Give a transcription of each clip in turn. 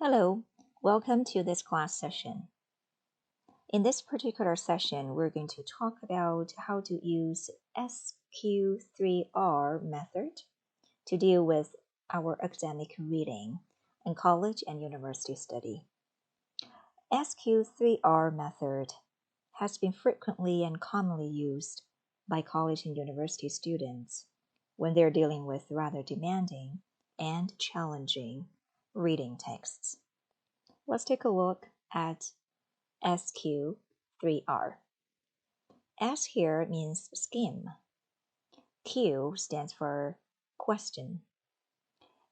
Hello, welcome to this class session. In this particular session, we're going to talk about how to use SQ3R method to deal with our academic reading in college and university study. SQ3R method has been frequently and commonly used by college and university students when they're dealing with rather demanding and challenging reading texts. Let's take a look at SQ3R. S here means skim. Q stands for question.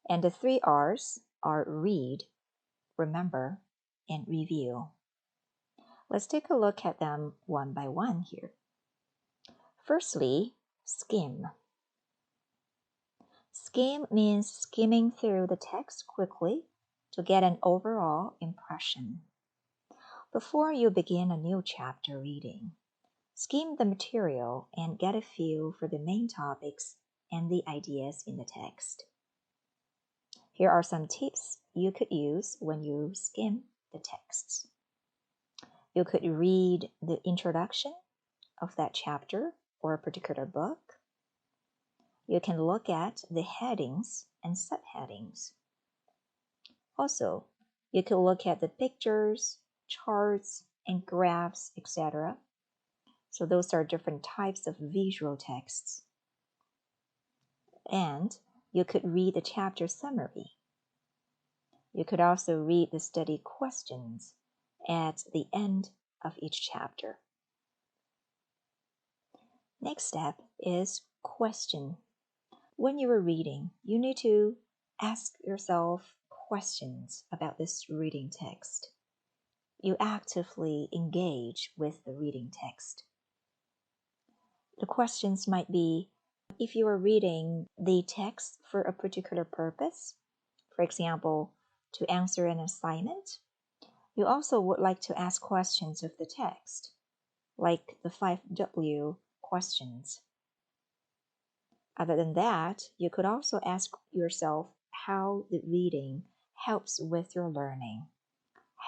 And the three R's are read, remember, and review. Let's take a look at them one by one here. Firstly, skim. Skim means skimming through the text quickly to get an overall impression. Before you begin a new chapter reading, skim the material and get a feel for the main topics and the ideas in the text. Here are some tips you could use when you skim the texts. You could read the introduction of that chapter or a particular book. You can look at the headings and subheadings. Also, you could look at the pictures, charts, and graphs, etc. So those are different types of visual texts. And you could read the chapter summary. You could also read the study questions at the end of each chapter. Next step is question. When you are reading, you need to ask yourself questions about this reading text. You actively engage with the reading text. The questions might be, if you are reading the text for a particular purpose, for example, to answer an assignment, you also would like to ask questions of the text, like the 5W questions. Other than that, you could also ask yourself how the reading helps with your learning,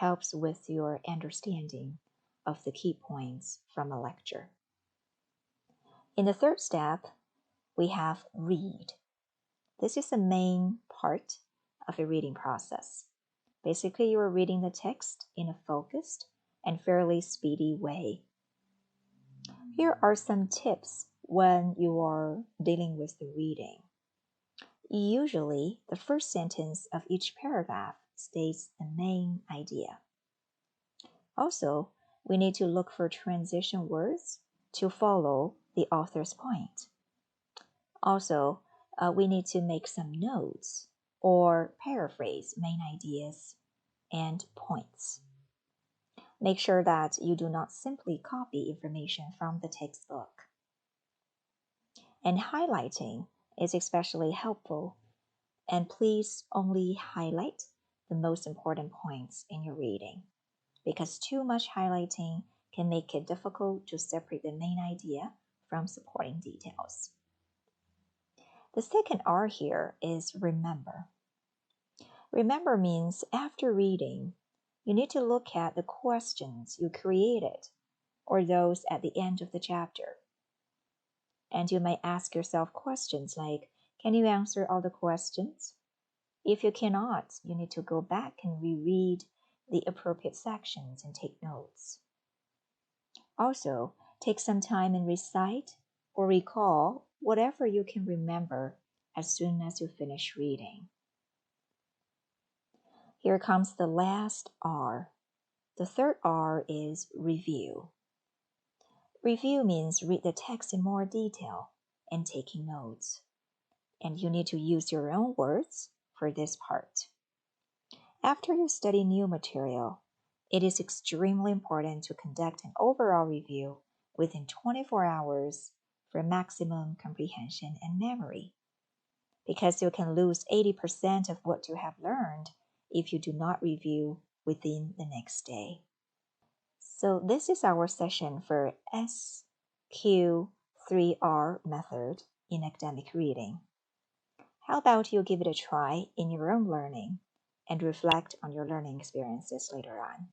helps with your understanding of the key points from a lecture. In the third step, we have read. This is the main part of the reading process. Basically, you are reading the text in a focused and fairly speedy way. Here are some tips when you are dealing with the reading. Usually, the first sentence of each paragraph states the main idea. Also, we need to look for transition words to follow the author's point. Also, we need to make some notes or paraphrase main ideas and points. Make sure that you do not simply copy information from the textbook. And highlighting is especially helpful, and please only highlight the most important points in your reading, because too much highlighting can make it difficult to separate the main idea from supporting details. The second R here is remember. Remember means after reading, you need to look at the questions you created or those at the end of the chapter. And you might ask yourself questions like, can you answer all the questions? If you cannot, you need to go back and reread the appropriate sections and take notes. Also, take some time and recite or recall whatever you can remember as soon as you finish reading. Here comes the last R. The third R is review. Review means read the text in more detail and taking notes. And you need to use your own words for this part. After you study new material, it is extremely important to conduct an overall review within 24 hours for maximum comprehension and memory, because you can lose 80% of what you have learned if you do not review within the next day. So this is our session for SQ3R method in academic reading. How about you give it a try in your own learning and reflect on your learning experiences later on.